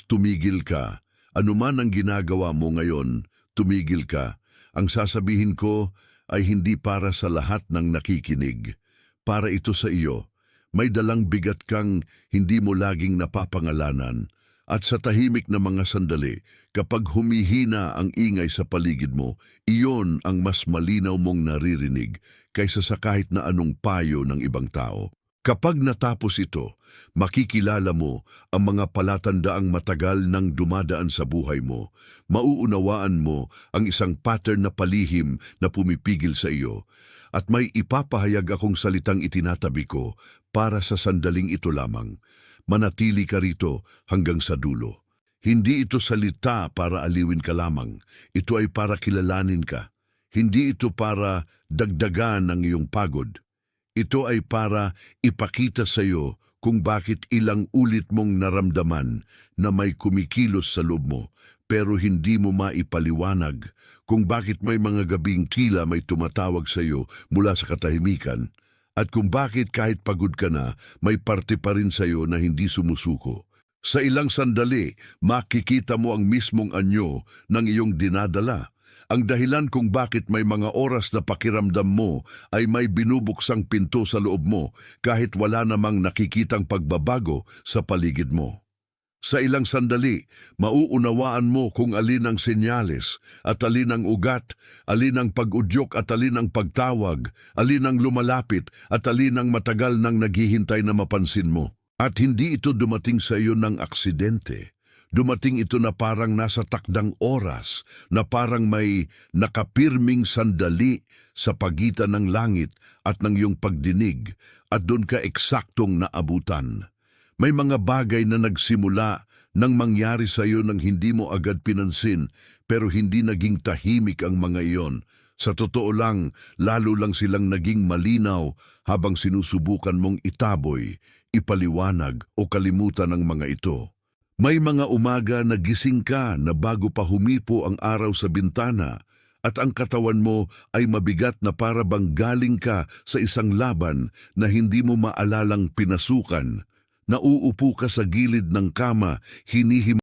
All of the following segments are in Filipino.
tumigil ka. Anuman ang ginagawa mo ngayon, tumigil ka. Ang sasabihin ko ay hindi para sa lahat ng nakikinig. Para ito sa iyo. May dalang bigat kang hindi mo laging napapangalanan. At sa tahimik na mga sandali, kapag humihina ang ingay sa paligid mo, iyon ang mas malinaw mong naririnig kaysa sa kahit na anong payo ng ibang tao. Kapag natapos ito, makikilala mo ang mga palatandaang matagal nang dumadaan sa buhay mo. Mauunawaan mo ang isang pattern na palihim na pumipigil sa iyo. At may ipapahayag akong salitang itinatabi ko para sa sandaling ito lamang. Manatili ka rito hanggang sa dulo. Hindi ito salita para aliwin ka lamang. Ito ay para kilalanin ka. Hindi ito para dagdagan ng iyong pagod. Ito ay para ipakita sa iyo kung bakit ilang ulit mong naramdaman na may kumikilos sa loob mo, pero hindi mo maipaliwanag kung bakit may mga gabing tila may tumatawag sa iyo mula sa katahimikan, at kung bakit kahit pagod ka na, may parte pa rin sa iyo na hindi sumusuko. Sa ilang sandali, makikita mo ang mismong anyo ng iyong dinadala. Ang dahilan kung bakit may mga oras na pakiramdam mo ay may binubuksang pinto sa loob mo kahit wala namang nakikitang pagbabago sa paligid mo. Sa ilang sandali, mauunawaan mo kung alin ang senyales at alin ang ugat, alin ang pag-udyok at alin ang pagtawag, alin ang lumalapit at alin ang matagal nang naghihintay na mapansin mo. At hindi ito dumating sa iyo ng aksidente. Dumating ito na parang nasa takdang oras, na parang may nakapirming sandali sa pagitan ng langit at ng iyong pagdinig, at doon ka eksaktong naabutan. May mga bagay na nagsimula nang mangyari sa iyo nang hindi mo agad pinansin, pero hindi naging tahimik ang mga iyon. Sa totoo lang, lalo lang silang naging malinaw habang sinusubukan mong itaboy, ipaliwanag o kalimutan ang mga ito. May mga umaga na gising ka na bago pa humipo ang araw sa bintana, at ang katawan mo ay mabigat na para bang galing ka sa isang laban na hindi mo maalalang pinasukan. Nauupo ka sa gilid ng kama, hinihim.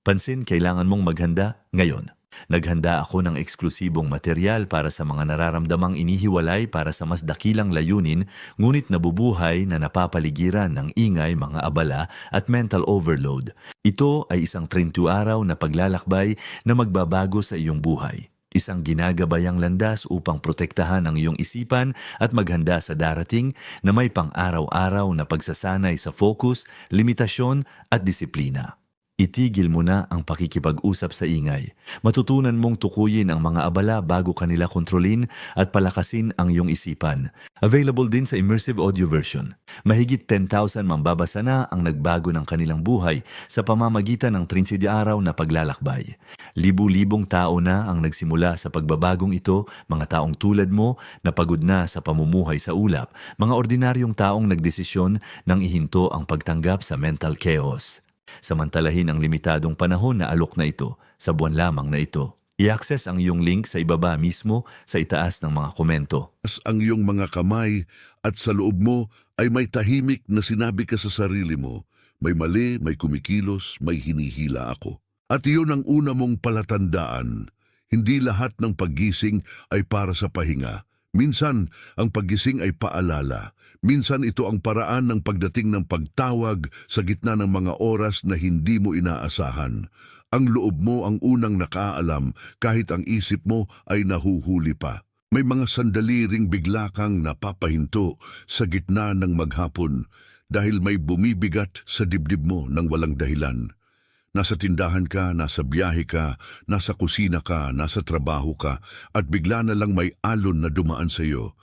Pansin, kailangan mong maghanda ngayon. Naghanda ako ng eksklusibong material para sa mga nararamdamang inihiwalay para sa mas dakilang layunin, ngunit nabubuhay na napapaligiran ng ingay, mga abala at mental overload. Ito ay isang 30 araw na paglalakbay na magbabago sa iyong buhay. Isang ginagabayang landas upang protektahan ang iyong isipan at maghanda sa darating na may pang-araw-araw na pagsasanay sa focus, limitasyon at disiplina. Itigil mo na ang pakikipag-usap sa ingay. Matutunan mong tukuyin ang mga abala bago kanila kontrolin at palakasin ang iyong isipan. Available din sa immersive audio version. Mahigit 10,000 mambabasa na ang nagbago ng kanilang buhay sa pamamagitan ng 30 araw na paglalakbay. Libu-libong tao na ang nagsimula sa pagbabagong ito, mga taong tulad mo na pagod na sa pamumuhay sa ulap, mga ordinaryong taong nagdesisyon nang ihinto ang pagtanggap sa mental chaos. Samantalahin ang limitadong panahon na alok na ito sa buwan lamang na ito. I-access ang iyong link sa ibaba mismo sa itaas ng mga komento. Ang iyong mga kamay at sa loob mo ay may tahimik na sinabi ka sa sarili mo, may mali, may kumikilos, may hinihila ako. At iyon ang una mong palatandaan. Hindi lahat ng paggising ay para sa pahinga. Minsan, ang paggising ay paalala. Minsan ito ang paraan ng pagdating ng pagtawag sa gitna ng mga oras na hindi mo inaasahan. Ang loob mo ang unang nakaalam kahit ang isip mo ay nahuhuli pa. May mga sandali ring bigla kang napapahinto sa gitna ng maghapon dahil may bumibigat sa dibdib mo ng walang dahilan. Nasa tindahan ka, nasa biyahe ka, nasa kusina ka, nasa trabaho ka, at bigla na lang may alon na dumaan sa iyo.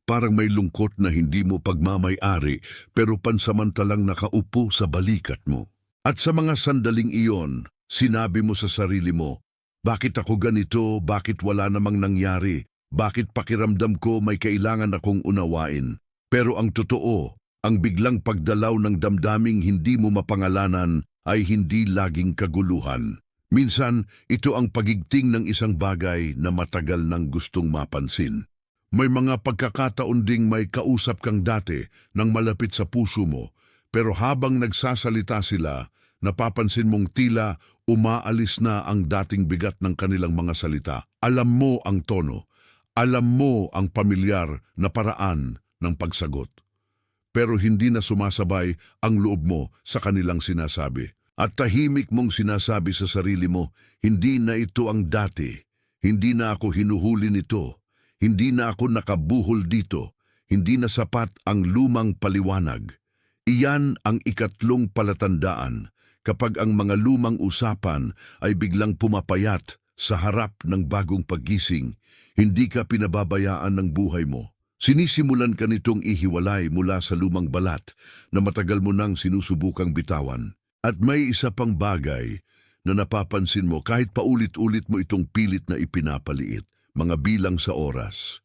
Parang may lungkot na hindi mo pagmamay-ari pero pansamantalang nakaupo sa balikat mo. At sa mga sandaling iyon, sinabi mo sa sarili mo, bakit ako ganito, bakit wala namang nangyari, bakit pakiramdam ko may kailangan akong unawain. Pero ang totoo, ang biglang pagdalaw ng damdaming hindi mo mapangalanan ay hindi laging kaguluhan. Minsan, ito ang pagigting ng isang bagay na matagal nang gustong mapansin. May mga pagkakataon ding may kausap kang dati nang malapit sa puso mo, pero habang nagsasalita sila, napapansin mong tila umaalis na ang dating bigat ng kanilang mga salita. Alam mo ang tono, alam mo ang pamilyar na paraan ng pagsagot. Pero hindi na sumasabay ang loob mo sa kanilang sinasabi. At tahimik mong sinasabi sa sarili mo, hindi na ito ang dati, hindi na ako hinuhuli nito, hindi na ako nakabuhol dito, hindi na sapat ang lumang paliwanag. Iyan ang ikatlong palatandaan kapag ang mga lumang usapan ay biglang pumapayat sa harap ng bagong paggising, hindi ka pinababayaan ng buhay mo. Sinisimulan ka nitong ihiwalay mula sa lumang balat na matagal mo nang sinusubukang bitawan. At may isa pang bagay na napapansin mo kahit paulit-ulit mo itong pilit na ipinapaliit, mga bilang sa oras,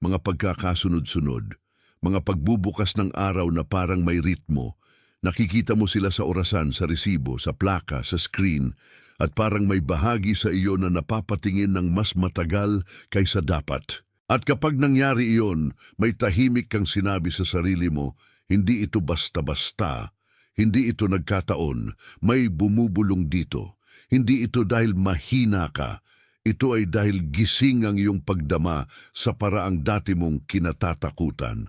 mga pagkakasunod-sunod, mga pagbubukas ng araw na parang may ritmo. Nakikita mo sila sa orasan, sa resibo, sa plaka, sa screen, at parang may bahagi sa iyo na napapatingin ng mas matagal kaysa dapat. At kapag nangyari iyon, may tahimik kang sinabi sa sarili mo, hindi ito basta-basta. Hindi ito nagkataon, may bumubulong dito. Hindi ito dahil mahina ka, ito ay dahil gising ang iyong pagdama sa paraang dati mong kinatatakutan.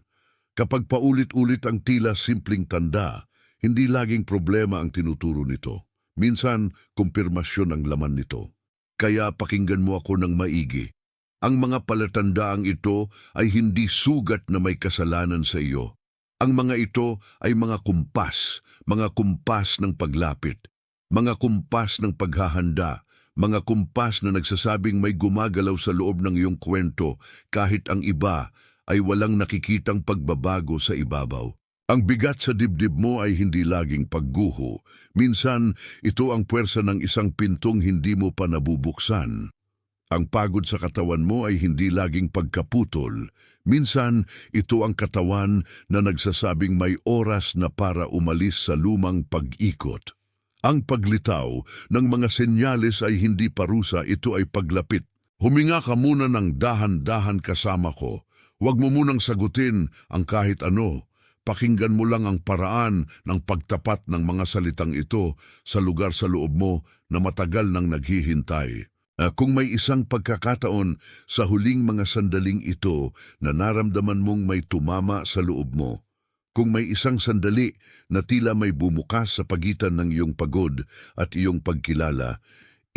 Kapag paulit-ulit ang tila simpleng tanda, hindi laging problema ang tinuturo nito. Minsan, kumpirmasyon ang laman nito. Kaya pakinggan mo ako ng maigi. Ang mga palatandaang ito ay hindi sugat na may kasalanan sa iyo. Ang mga ito ay mga kumpas ng paglapit, mga kumpas ng paghahanda, mga kumpas na nagsasabing may gumagalaw sa loob ng iyong kwento kahit ang iba ay walang nakikitang pagbabago sa ibabaw. Ang bigat sa dibdib mo ay hindi laging pagguho. Minsan, ito ang puwersa ng isang pintong hindi mo pa nabubuksan. Ang pagod sa katawan mo ay hindi laging pagkaputol. Minsan, ito ang katawan na nagsasabing may oras na para umalis sa lumang pag-ikot. Ang paglitaw ng mga senyales ay hindi parusa, ito ay paglapit. Huminga ka muna ng dahan-dahan kasama ko. Huwag mo munang sagutin ang kahit ano. Pakinggan mo lang ang paraan ng pagtapat ng mga salitang ito sa lugar sa loob mo na matagal nang naghihintay. Kung may isang pagkakataon sa huling mga sandaling ito na naramdaman mong may tumama sa loob mo, kung may isang sandali na tila may bumukas sa pagitan ng iyong pagod at iyong pagkilala,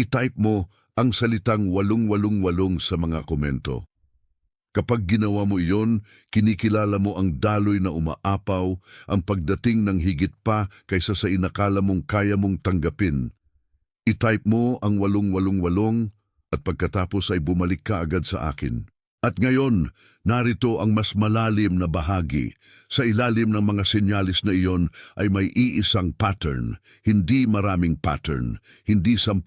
itype mo ang salitang 888 sa mga komento. Kapag ginawa mo iyon, kinikilala mo ang daloy na umaapaw, ang pagdating ng higit pa kaysa sa inakala mong kaya mong tanggapin. I-type mo ang 888 at pagkatapos ay bumalik ka agad sa akin. At ngayon, narito ang mas malalim na bahagi. Sa ilalim ng mga senyalis na iyon ay may iisang pattern, hindi maraming pattern, hindi 10,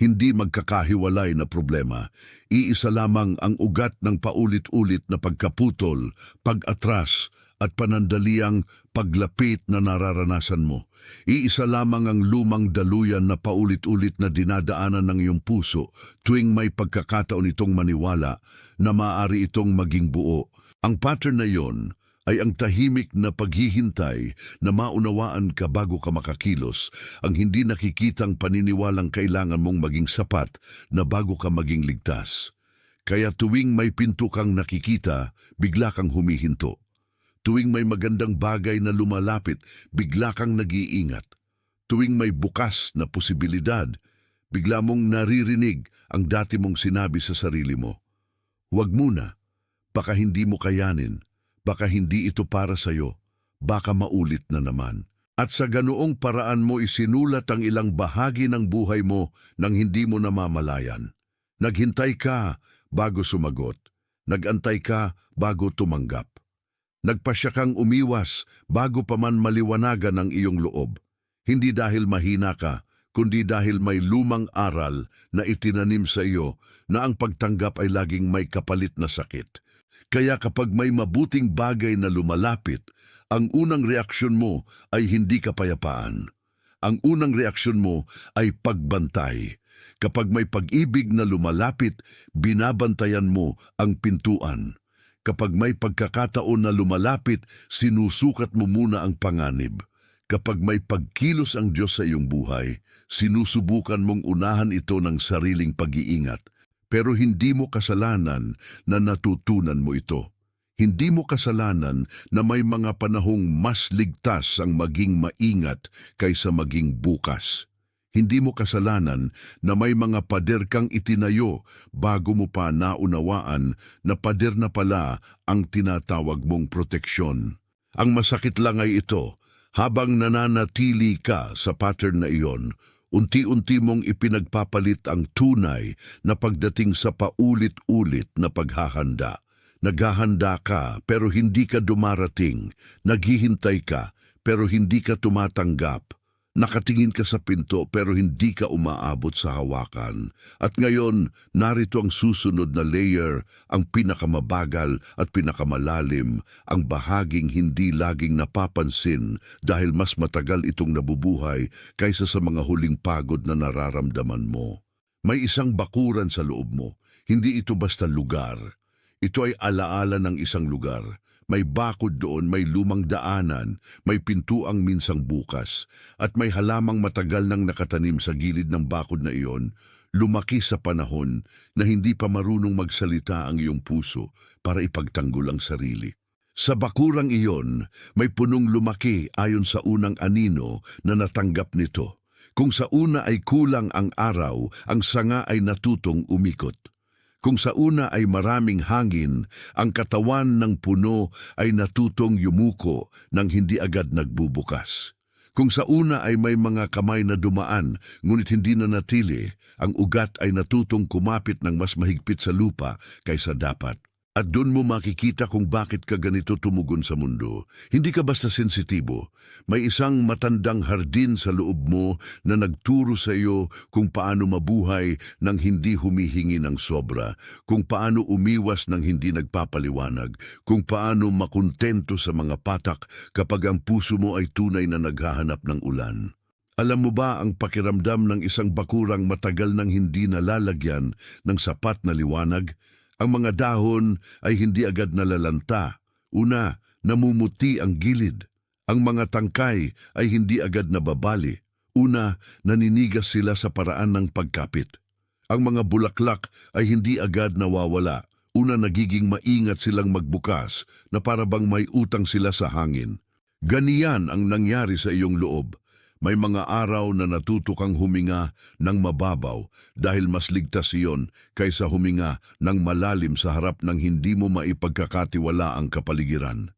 hindi magkakahiwalay na problema. Iisa lamang ang ugat ng paulit-ulit na pagkaputol, pag-atras, at panandaliang paglapit na nararanasan mo. Iisa lamang ang lumang daluyan na paulit-ulit na dinadaanan ng iyong puso tuwing may pagkakataon itong maniwala na maaari itong maging buo. Ang pattern na iyon ay ang tahimik na paghihintay na maunawaan ka bago ka makakilos, ang hindi nakikitang paniniwalang kailangan mong maging sapat na bago ka maging ligtas. Kaya tuwing may pinto kang nakikita, bigla kang humihinto. Tuwing may magandang bagay na lumalapit, bigla kang nag-iingat. Tuwing may bukas na posibilidad, bigla mong naririnig ang dati mong sinabi sa sarili mo. Huwag muna, baka hindi mo kayanin, baka hindi ito para sa'yo, baka maulit na naman. At sa ganoong paraan mo isinulat ang ilang bahagi ng buhay mo nang hindi mo namamalayan. Naghintay ka bago sumagot, nagantay ka bago tumanggap. Nagpasya kang umiwas bago pa man maliwanagan ang iyong loob. Hindi dahil mahina ka, kundi dahil may lumang aral na itinanim sa iyo na ang pagtanggap ay laging may kapalit na sakit. Kaya kapag may mabuting bagay na lumalapit, ang unang reaksyon mo ay hindi kapayapaan. Ang unang reaksyon mo ay pagbantay. Kapag may pag-ibig na lumalapit, binabantayan mo ang pintuan. Kapag may pagkakataon na lumalapit, sinusukat mo muna ang panganib. Kapag may pagkilos ang Diyos sa iyong buhay, sinusubukan mong unahan ito ng sariling pag-iingat. Pero hindi mo kasalanan na natutunan mo ito. Hindi mo kasalanan na may mga panahong mas ligtas ang maging maingat kaysa maging bukas. Hindi mo kasalanan na may mga pader kang itinayo bago mo pa naunawaan na pader na pala ang tinatawag mong proteksyon. Ang masakit lang ay ito, habang nananatili ka sa pattern na iyon, unti-unti mong ipinagpapalit ang tunay na pagdating sa paulit-ulit na paghahanda. Naghahanda ka pero hindi ka dumarating, naghihintay ka pero hindi ka tumatanggap. Nakatingin ka sa pinto pero hindi ka umaabot sa hawakan. At ngayon, narito ang susunod na layer, ang pinakamabagal at pinakamalalim, ang bahaging hindi laging napapansin dahil mas matagal itong nabubuhay kaysa sa mga huling pagod na nararamdaman mo. May isang bakuran sa loob mo. Hindi ito basta lugar. Ito ay alaala ng isang lugar. May bakod doon, may lumang daanan, may pintuang minsang bukas, at may halamang matagal nang nakatanim sa gilid ng bakod na iyon, lumaki sa panahon na hindi pa marunong magsalita ang iyong puso para ipagtanggol ang sarili. Sa bakurang iyon, may punong lumaki ayon sa unang anino na natanggap nito. Kung sa una ay kulang ang araw, ang sanga ay natutong umikot. Kung sa una ay maraming hangin, ang katawan ng puno ay natutong yumuko nang hindi agad nagbubukas. Kung sa una ay may mga kamay na dumaan, ngunit hindi na natili, ang ugat ay natutong kumapit ng mas mahigpit sa lupa kaysa dapat. At doon mo makikita kung bakit ka ganito tumugon sa mundo. Hindi ka basta sensitibo. May isang matandang hardin sa loob mo na nagturo sa iyo kung paano mabuhay nang hindi humihingi ng sobra, kung paano umiwas nang hindi nagpapaliwanag, kung paano makontento sa mga patak kapag ang puso mo ay tunay na naghahanap ng ulan. Alam mo ba ang pakiramdam ng isang bakurang matagal nang hindi nalalagyan ng sapat na liwanag? Ang mga dahon ay hindi agad nalalanta. Una, namumuti ang gilid. Ang mga tangkay ay hindi agad nababali. Una, naninigas sila sa paraan ng pagkapit. Ang mga bulaklak ay hindi agad nawawala. Una, nagiging maingat silang magbukas na para bang may utang sila sa hangin. Ganiyan ang nangyari sa iyong loob. May mga araw na natuto kang huminga ng mababaw dahil mas ligtas iyon kaysa huminga ng malalim sa harap ng hindi mo maipagkakatiwala ang kapaligiran.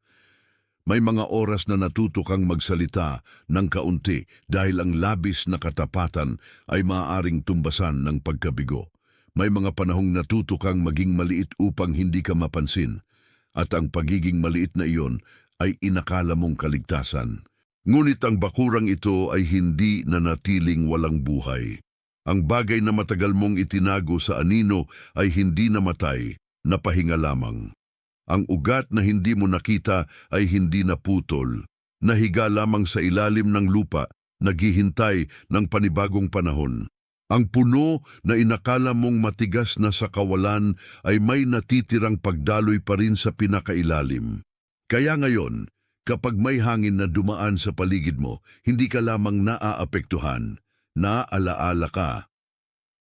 May mga oras na natuto kang magsalita ng kaunti dahil ang labis na katapatan ay maaaring tumbasan ng pagkabigo. May mga panahong natuto kang maging maliit upang hindi ka mapansin at ang pagiging maliit na iyon ay inakala mong kaligtasan. Ngunit ang bakurang ito ay hindi nanatiling walang buhay. Ang bagay na matagal mong itinago sa anino ay hindi namatay, napahinga lamang. Ang ugat na hindi mo nakita ay hindi naputol, nahiga lamang sa ilalim ng lupa, naghihintay ng panibagong panahon. Ang puno na inakala mong matigas na sa kawalan ay may natitirang pagdaloy pa rin sa pinakailalim. Kaya ngayon, kapag may hangin na dumaan sa paligid mo, hindi ka lamang naaapektuhan, naaalaala ka.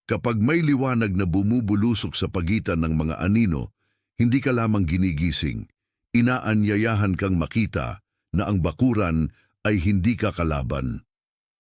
Kapag may liwanag na bumubulusok sa pagitan ng mga anino, hindi ka lamang ginigising. Inaanyayahan kang makita na ang bakuran ay hindi ka kalaban.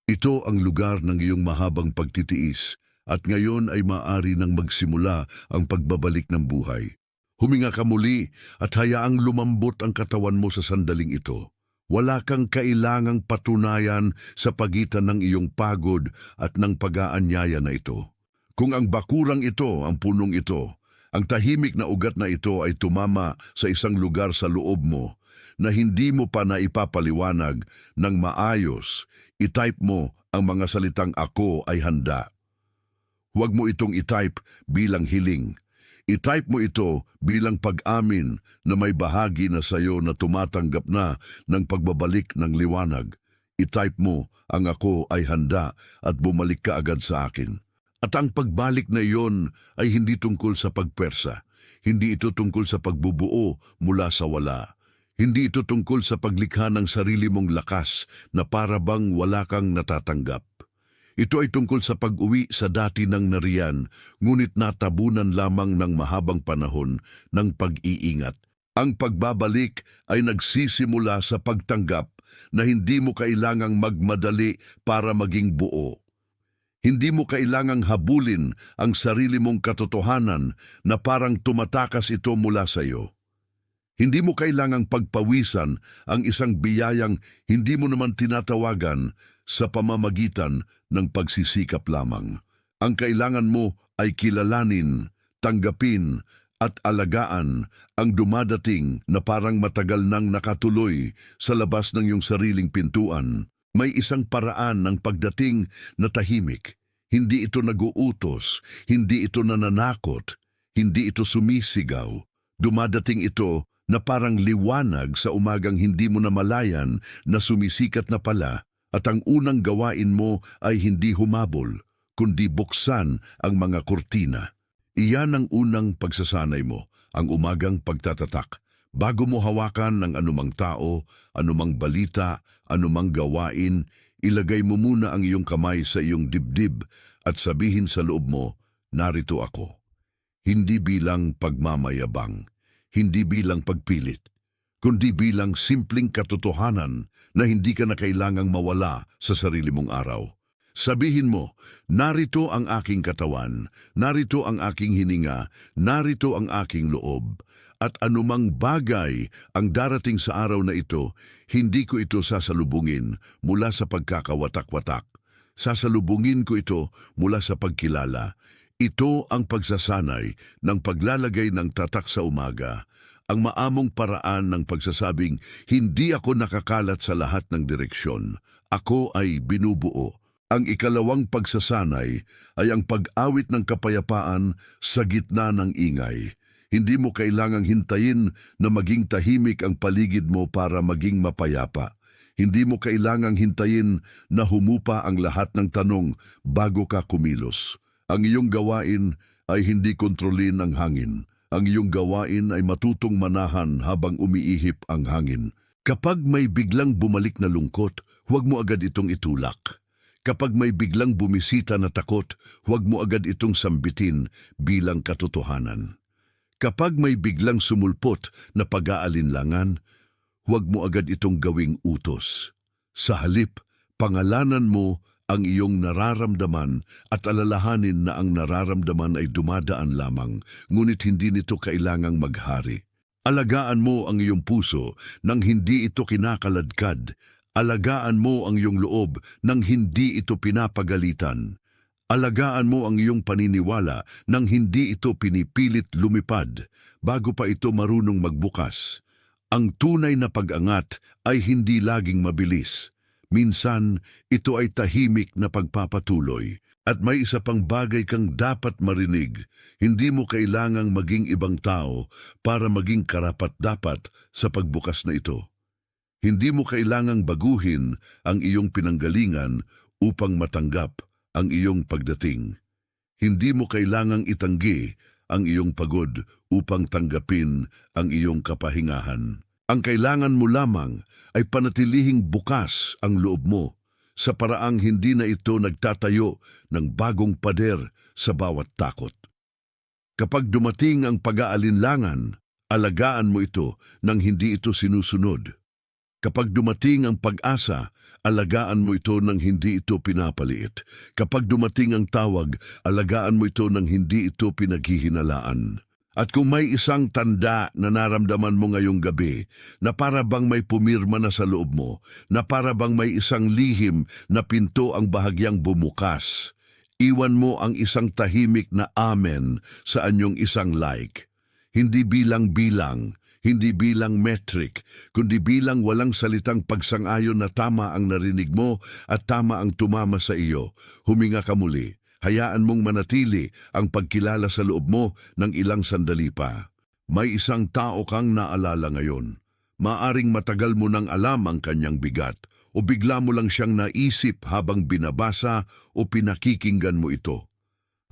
Ito ang lugar ng iyong mahabang pagtitiis at ngayon ay maaari nang magsimula ang pagbabalik ng buhay. Huminga ka muli at hayaang lumambot ang katawan mo sa sandaling ito. Wala kang kailangang patunayan sa pagitan ng iyong pagod at ng pag-aanyaya na ito. Kung ang bakurang ito, ang punong ito, ang tahimik na ugat na ito ay tumama sa isang lugar sa loob mo na hindi mo pa naipapaliwanag ng maayos, itype mo ang mga salitang ako ay handa. Huwag mo itong itype bilang hiling. I-type mo ito bilang pag-amin na may bahagi na sa iyo na tumatanggap na ng pagbabalik ng liwanag. I-type mo ang ako ay handa at bumalik ka agad sa akin. At ang pagbalik na iyon ay hindi tungkol sa pagpersa. Hindi ito tungkol sa pagbubuo mula sa wala. Hindi ito tungkol sa paglikha ng sarili mong lakas na para bang wala kang natatanggap. Ito ay tungkol sa pag-uwi sa dati ng nariyan, ngunit natabunan lamang ng mahabang panahon ng pag-iingat. Ang pagbabalik ay nagsisimula sa pagtanggap na hindi mo kailangang magmadali para maging buo. Hindi mo kailangang habulin ang sarili mong katotohanan na parang tumatakas ito mula sa iyo. Hindi mo kailangang pagpawisan ang isang biyayang hindi mo naman tinatawagan sa pamamagitan ng pagsisikap lamang. Ang kailangan mo ay kilalanin, tanggapin, at alagaan ang dumadating na parang matagal nang nakatuloy sa labas ng iyong sariling pintuan. May isang paraan ng pagdating na tahimik. Hindi ito naguutos, hindi ito nananakot, hindi ito sumisigaw. Dumadating ito na parang liwanag sa umagang hindi mo namalayan na sumisikat na pala, at ang unang gawain mo ay hindi humabol, kundi buksan ang mga kurtina. Iyan ang unang pagsasanay mo, ang umagang pagtatatak. Bago mo hawakan ng anumang tao, anumang balita, anumang gawain, ilagay mo muna ang iyong kamay sa iyong dibdib at sabihin sa loob mo, narito ako. Hindi bilang pagmamayabang, hindi bilang pagpilit, kundi bilang simpleng katotohanan na hindi ka na kailangang mawala sa sarili mong araw. Sabihin mo, narito ang aking katawan, narito ang aking hininga, narito ang aking loob, at anumang bagay ang darating sa araw na ito, hindi ko ito sasalubungin mula sa pagkakawatak-watak. Sasalubungin ko ito mula sa pagkilala. Ito ang pagsasanay ng paglalagay ng tatak sa umaga, ang maamong paraan ng pagsasabing, hindi ako nakakalat sa lahat ng direksyon. Ako ay binubuo. Ang ikalawang pagsasanay ay ang pag-awit ng kapayapaan sa gitna ng ingay. Hindi mo kailangang hintayin na maging tahimik ang paligid mo para maging mapayapa. Hindi mo kailangang hintayin na humupa ang lahat ng tanong bago ka kumilos. Ang iyong gawain ay hindi kontrolin ang hangin. Ang iyong gawain ay matutong manahan habang umiihip ang hangin. Kapag may biglang bumalik na lungkot, huwag mo agad itong itulak. Kapag may biglang bumisita na takot, huwag mo agad itong sambitin bilang katotohanan. Kapag may biglang sumulpot na pag-aalinlangan, huwag mo agad itong gawing utos. Sa halip, pangalanan mo ang iyong nararamdaman at alalahanin na ang nararamdaman ay dumadaan lamang, ngunit hindi nito kailangang maghari. Alagaan mo ang iyong puso nang hindi ito kinakaladkad. Alagaan mo ang iyong loob nang hindi ito pinapagalitan. Alagaan mo ang iyong paniniwala nang hindi ito pinipilit lumipad bago pa ito marunong magbukas. Ang tunay na pag-angat ay hindi laging mabilis. Minsan, ito ay tahimik na pagpapatuloy. At may isa pang bagay kang dapat marinig. Hindi mo kailangang maging ibang tao para maging karapat-dapat sa pagbukas na ito. Hindi mo kailangang baguhin ang iyong pinanggalingan upang matanggap ang iyong pagdating. Hindi mo kailangang itanggi ang iyong pagod upang tanggapin ang iyong kapahingahan. Ang kailangan mo lamang ay panatilihing bukas ang loob mo sa paraang hindi na ito nagtatayo ng bagong pader sa bawat takot. Kapag dumating ang pag-aalinlangan, alagaan mo ito nang hindi ito sinusunod. Kapag dumating ang pag-asa, alagaan mo ito nang hindi ito pinapaliit. Kapag dumating ang tawag, alagaan mo ito nang hindi ito pinaghihinalaan. At kung may isang tanda na naramdaman mo ngayong gabi, na para bang may pumirma na sa loob mo, na para bang may isang lihim na pinto ang bahagyang bumukas, iwan mo ang isang tahimik na amen sa anyong isang like. Hindi bilang-bilang, hindi bilang metric, kundi bilang walang salitang pagsang-ayon na tama ang narinig mo at tama ang tumama sa iyo. Huminga ka muli. Hayaan mong manatili ang pagkilala sa loob mo ng ilang sandali pa. May isang tao kang naalala ngayon. Maaring matagal mo nang alam ang kanyang bigat. o bigla mo lang siyang naisip habang binabasa o pinakikinggan mo ito?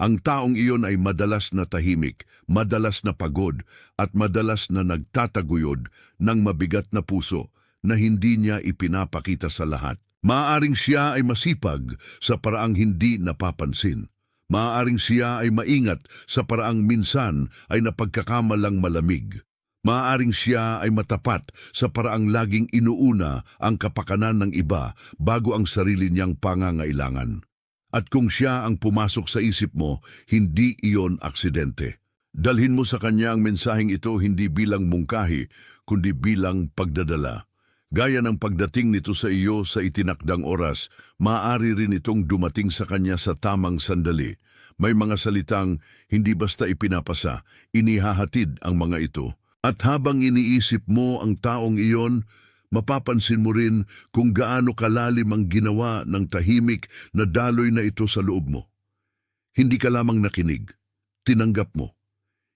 Ang taong iyon ay madalas na tahimik, madalas na pagod, at madalas na nagtataguyod ng mabigat na puso na hindi niya ipinapakita sa lahat. Maaaring siya ay masipag sa paraang hindi napapansin. Maaaring siya ay maingat sa paraang minsan ay napagkakamalang malamig. Maaaring siya ay matapat sa paraang laging inuuna ang kapakanan ng iba bago ang sarili niyang pangangailangan. At kung siya ang pumasok sa isip mo, hindi iyon aksidente. Dalhin mo sa kanya ang mensaheng ito hindi bilang mungkahi, kundi bilang pagdadala. Gaya ng pagdating nito sa iyo sa itinakdang oras, maaari rin itong dumating sa kanya sa tamang sandali. May mga salitang hindi basta ipinapasa, inihahatid ang mga ito. At habang iniisip mo ang taong iyon, mapapansin mo rin kung gaano kalalim ang ginawa ng tahimik na daloy na ito sa loob mo. Hindi ka lamang nakinig, tinanggap mo.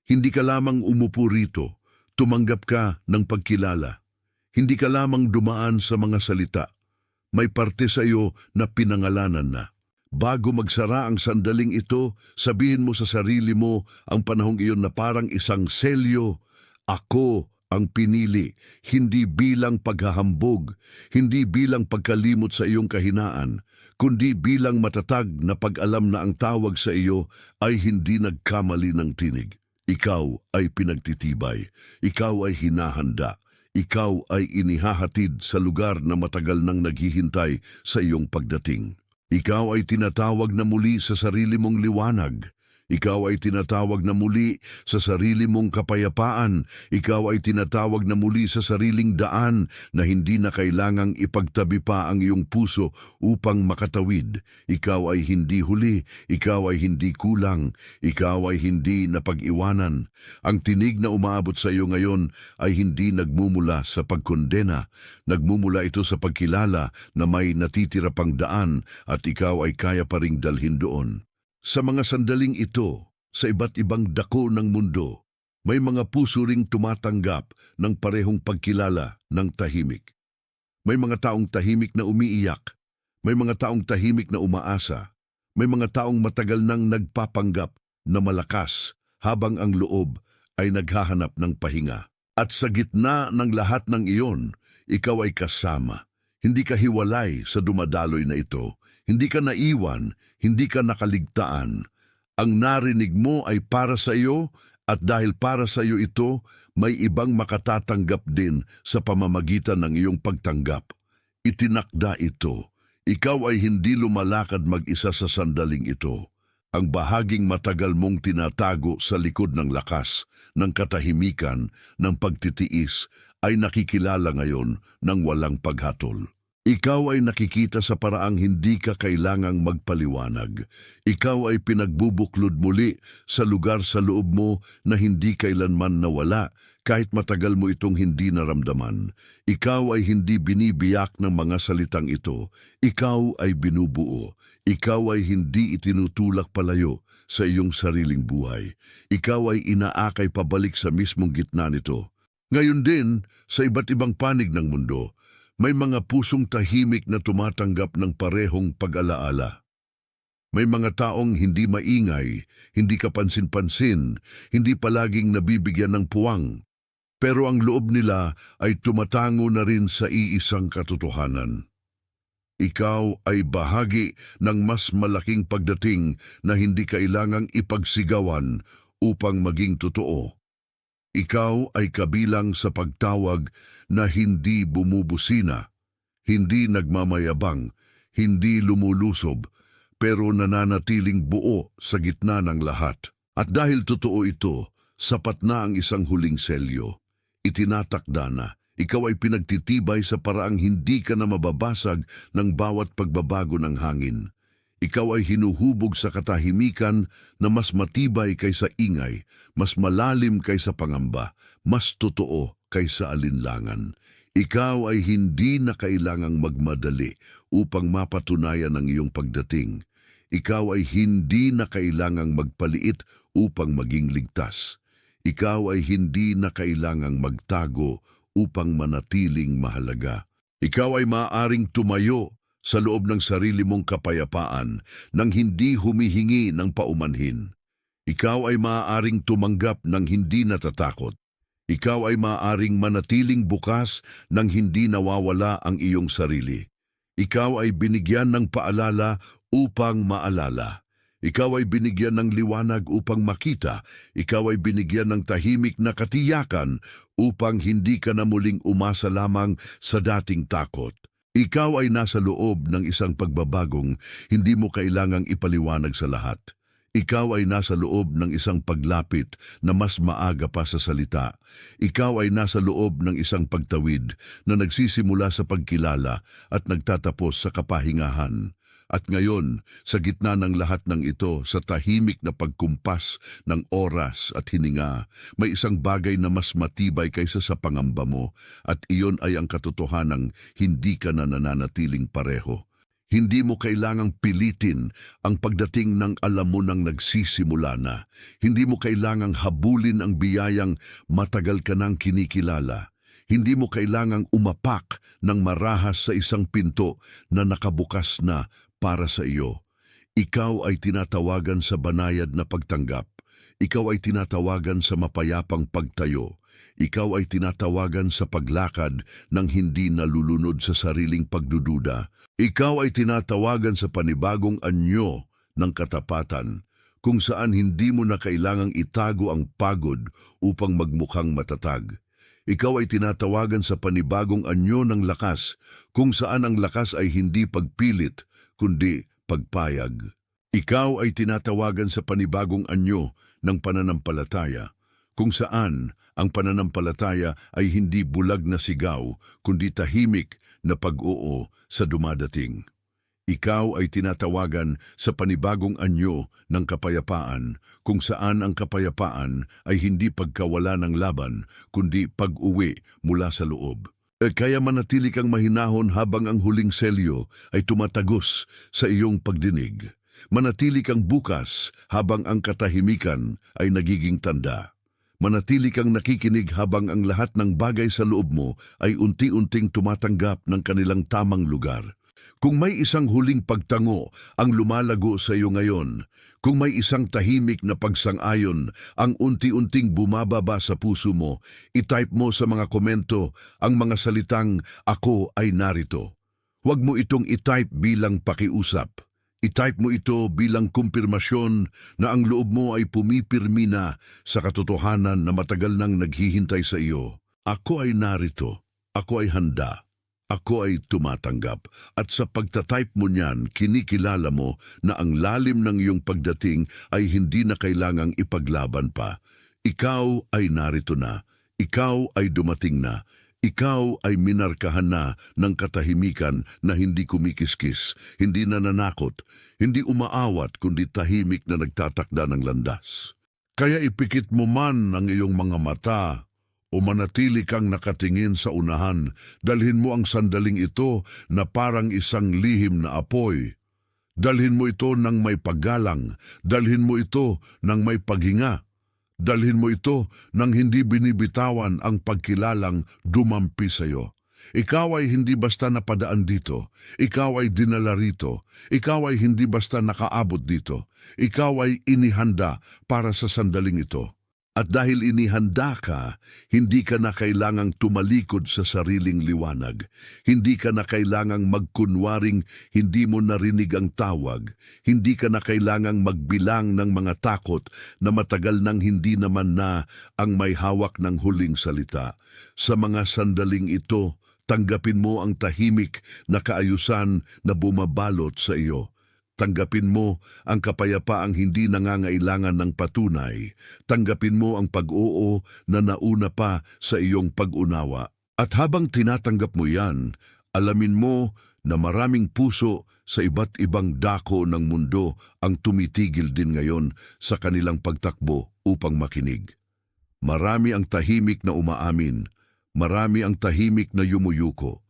Hindi ka lamang umupo rito, tumanggap ka ng pagkilala. Hindi ka lamang dumaan sa mga salita. May parte sa iyo na pinangalanan na. Bago magsara ang sandaling ito, sabihin mo sa sarili mo ang panahong iyon na parang isang selyo. Ako ang pinili, hindi bilang paghahambog, hindi bilang pagkalimot sa iyong kahinaan, kundi bilang matatag na pag-alam na ang tawag sa iyo ay hindi nagkamali ng tinig. Ikaw ay pinagtitibay, ikaw ay hinahanda, ikaw ay inihahatid sa lugar na matagal nang naghihintay sa iyong pagdating. Ikaw ay tinatawag na muli sa sarili mong liwanag. Ikaw ay tinatawag na muli sa sarili mong kapayapaan. Ikaw ay tinatawag na muli sa sariling daan na hindi na kailangang ipagtabi pa ang iyong puso upang makatawid. Ikaw ay hindi huli. Ikaw ay hindi kulang. Ikaw ay hindi napag-iwanan. Ang tinig na umaabot sa iyo ngayon ay hindi nagmumula sa pagkondena. Nagmumula ito sa pagkilala na may natitira pang daan at ikaw ay kaya pa ring dalhin doon. Sa mga sandaling ito, sa iba't ibang dako ng mundo, may mga puso ring tumatanggap ng parehong pagkilala ng tahimik. May mga taong tahimik na umiiyak, may mga taong tahimik na umaasa, may mga taong matagal nang nagpapanggap na malakas habang ang loob ay naghahanap ng pahinga. At sa gitna ng lahat ng iyon, ikaw ay kasama. Hindi ka hiwalay sa dumadaloy na ito. Hindi ka naiwan, hindi ka nakaligtaan. Ang narinig mo ay para sa iyo at dahil para sa iyo ito, may ibang makatatanggap din sa pamamagitan ng iyong pagtanggap. Itinakda ito. Ikaw ay hindi lumalakad mag-isa sa sandaling ito. Ang bahaging matagal mong tinatago sa likod ng lakas, ng katahimikan, ng pagtitiis, ay nakikilala ngayon ng walang paghatol. Ikaw ay nakikita sa paraang hindi ka kailangang magpaliwanag. Ikaw ay pinagbubuklod muli sa lugar sa loob mo na hindi kailanman nawala kahit matagal mo itong hindi naramdaman. Ikaw ay hindi binibiyak ng mga salitang ito. Ikaw ay binubuo. Ikaw ay hindi itinutulak palayo sa iyong sariling buhay. Ikaw ay inaakay pabalik sa mismong gitna nito. Ngayon din, sa iba't ibang panig ng mundo, may mga pusong tahimik na tumatanggap ng parehong pag-alaala. May mga taong hindi maingay, hindi kapansin-pansin, hindi palaging nabibigyan ng puwang, pero ang loob nila ay tumatango na rin sa iisang katotohanan. Ikaw ay bahagi ng mas malaking pagdating na hindi kailangang ipagsigawan upang maging totoo. Ikaw ay kabilang sa pagtawag na hindi bumubusina, hindi nagmamayabang, hindi lumulusob, pero nananatiling buo sa gitna ng lahat. At dahil totoo ito, sapat na ang isang huling selyo. Itinatakda na, ikaw ay pinagtitibay sa paraang hindi ka na mababasag ng bawat pagbabago ng hangin. Ikaw ay hinuhubog sa katahimikan na mas matibay kaysa ingay, mas malalim kaysa pangamba, mas totoo kaysa alinlangan. Ikaw ay hindi na kailangang magmadali upang mapatunayan ang iyong pagdating. Ikaw ay hindi na kailangang magpaliit upang maging ligtas. Ikaw ay hindi na kailangang magtago upang manatiling mahalaga. Ikaw ay maaaring tumayo sa loob ng sarili mong kapayapaan nang hindi humihingi ng paumanhin. Ikaw ay maaaring tumanggap ng hindi natatakot. Ikaw ay maaaring manatiling bukas nang hindi nawawala ang iyong sarili. Ikaw ay binigyan ng paalala upang maalala. Ikaw ay binigyan ng liwanag upang makita. Ikaw ay binigyan ng tahimik na katiyakan upang hindi ka na muling umasa lamang sa dating takot. Ikaw ay nasa loob ng isang pagbabagong hindi mo kailangang ipaliwanag sa lahat. Ikaw ay nasa loob ng isang paglapit na mas maaga pa sa salita. Ikaw ay nasa loob ng isang pagtawid na nagsisimula sa pagkilala at nagtatapos sa kapahingahan. At ngayon, sa gitna ng lahat ng ito, sa tahimik na pagkumpas ng oras at hininga, may isang bagay na mas matibay kaysa sa pangamba mo at iyon ay ang katotohanang hindi ka na nananatiling pareho. Hindi mo kailangang pilitin ang pagdating ng alam mo nang nagsisimula na. Hindi mo kailangang habulin ang biyayang matagal ka nang kinikilala. Hindi mo kailangang umapak ng marahas sa isang pinto na nakabukas na para sa iyo. Ikaw ay tinatawagan sa banayad na pagtanggap. Ikaw ay tinatawagan sa mapayapang pagtayo. Ikaw ay tinatawagan sa paglakad ng hindi nalulunod sa sariling pagdududa. Ikaw ay tinatawagan sa panibagong anyo ng katapatan, kung saan hindi mo na kailangang itago ang pagod upang magmukhang matatag. Ikaw ay tinatawagan sa panibagong anyo ng lakas, kung saan ang lakas ay hindi pagpilit, kundi pagpayag. Ikaw ay tinatawagan sa panibagong anyo ng pananampalataya, kung saan ang pananampalataya ay hindi bulag na sigaw, kundi tahimik na pag-oo sa dumadating. Ikaw ay tinatawagan sa panibagong anyo ng kapayapaan, kung saan ang kapayapaan ay hindi pagkawala ng laban, kundi pag-uwi mula sa loob. Kaya manatili kang mahinahon habang ang huling selyo ay tumatagos sa iyong pagdinig. Manatili kang bukas habang ang katahimikan ay nagiging tanda. Manatili kang nakikinig habang ang lahat ng bagay sa loob mo ay unti-unting tumatanggap ng kanilang tamang lugar. Kung may isang huling pagtango ang lumalago sa iyo ngayon, kung may isang tahimik na pagsang-ayon ang unti-unting bumababa sa puso mo, itype mo sa mga komento ang mga salitang "Ako ay narito." Huwag mo itong itype bilang pakiusap. I-type mo ito bilang kumpirmasyon na ang loob mo ay pumipirmi na sa katotohanan na matagal nang naghihintay sa iyo. Ako ay narito. Ako ay handa. Ako ay tumatanggap. At sa pagtatype mo niyan, kinikilala mo na ang lalim ng iyong pagdating ay hindi na kailangang ipaglaban pa. Ikaw ay narito na. Ikaw ay dumating na. Ikaw ay minarkahan na ng katahimikan na hindi kumikiskis, hindi nananakot, hindi umaawat kundi tahimik na nagtatakda ng landas. Kaya ipikit mo man ang iyong mga mata o manatili kang nakatingin sa unahan, dalhin mo ang sandaling ito na parang isang lihim na apoy. Dalhin mo ito ng may paggalang, dalhin mo ito ng may paghinga. Dalhin mo ito nang hindi binibitawan ang pagkilalang dumampi sa iyo. Ikaw ay hindi basta napadaan dito. Ikaw ay dinala rito. Ikaw ay hindi basta nakaabot dito. Ikaw ay inihanda para sa sandaling ito. At dahil inihanda ka, hindi ka na kailangang tumalikod sa sariling liwanag. Hindi ka na kailangang magkunwaring hindi mo narinig ang tawag. Hindi ka na kailangang magbilang ng mga takot na matagal nang hindi naman na ang may hawak ng huling salita. Sa mga sandaling ito, tanggapin mo ang tahimik na kaayusan na bumabalot sa iyo. Tanggapin mo ang kapayapaang hindi nangangailangan ng patunay. Tanggapin mo ang pag-oo na nauna pa sa iyong pag-unawa. At habang tinatanggap mo yan, alamin mo na maraming puso sa iba't ibang dako ng mundo ang tumitigil din ngayon sa kanilang pagtakbo upang makinig. Marami ang tahimik na umaamin. Marami ang tahimik na yumuyuko.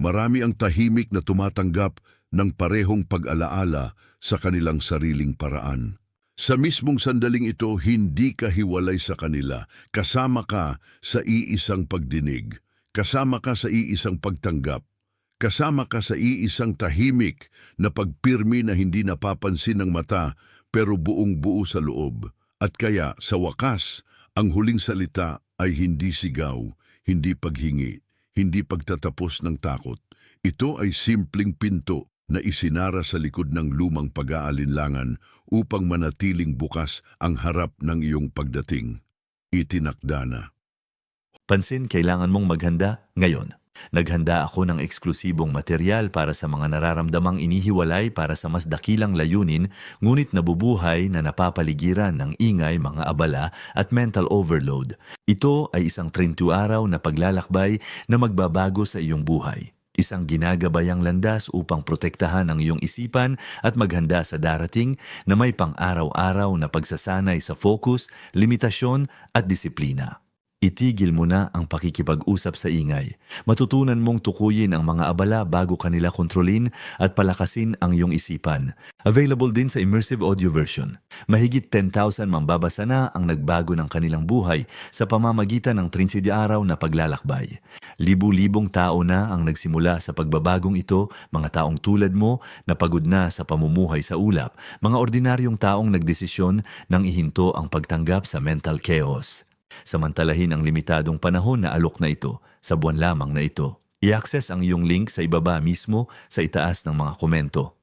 Marami ang tahimik na tumatanggap ng parehong pag-alaala sa kanilang sariling paraan. Sa mismong sandaling ito, hindi ka hiwalay sa kanila. Kasama ka sa iisang pagdinig. Kasama ka sa iisang pagtanggap. Kasama ka sa iisang tahimik na pagpirmi na hindi napapansin ng mata pero buong buo sa loob. At kaya sa wakas, ang huling salita ay hindi sigaw, hindi paghingi, hindi pagtatapos ng takot. Ito ay simpleng pinto na isinara sa likod ng lumang pag-aalinlangan upang manatiling bukas ang harap ng iyong pagdating. Itinakda na. Pansin, kailangan mong maghanda ngayon. Naghanda ako ng eksklusibong material para sa mga nararamdamang inihiwalay para sa mas dakilang layunin, ngunit nabubuhay na napapaligiran ng ingay, mga abala at mental overload. Ito ay isang 30 araw na paglalakbay na magbabago sa iyong buhay. Isang ginagabayang landas upang protektahan ang iyong isipan at maghanda sa darating na may pang-araw-araw na pagsasanay sa focus, limitasyon at disiplina. Itigil mo na ang pakikipag-usap sa ingay. Matutunan mong tukuyin ang mga abala bago kanila kontrolin at palakasin ang iyong isipan. Available din sa immersive audio version. Mahigit 10,000 mambabasa na ang nagbago ng kanilang buhay sa pamamagitan ng 30 araw na paglalakbay. Libu-libong tao na ang nagsimula sa pagbabagong ito, mga taong tulad mo na pagod na sa pamumuhay sa ulap, mga ordinaryong taong nagdesisyon nang ihinto ang pagtanggap sa mental chaos. Samantalahin ang limitadong panahon na alok na ito sa buwan lamang na ito. I-access ang iyong link sa ibaba mismo sa itaas ng mga komento.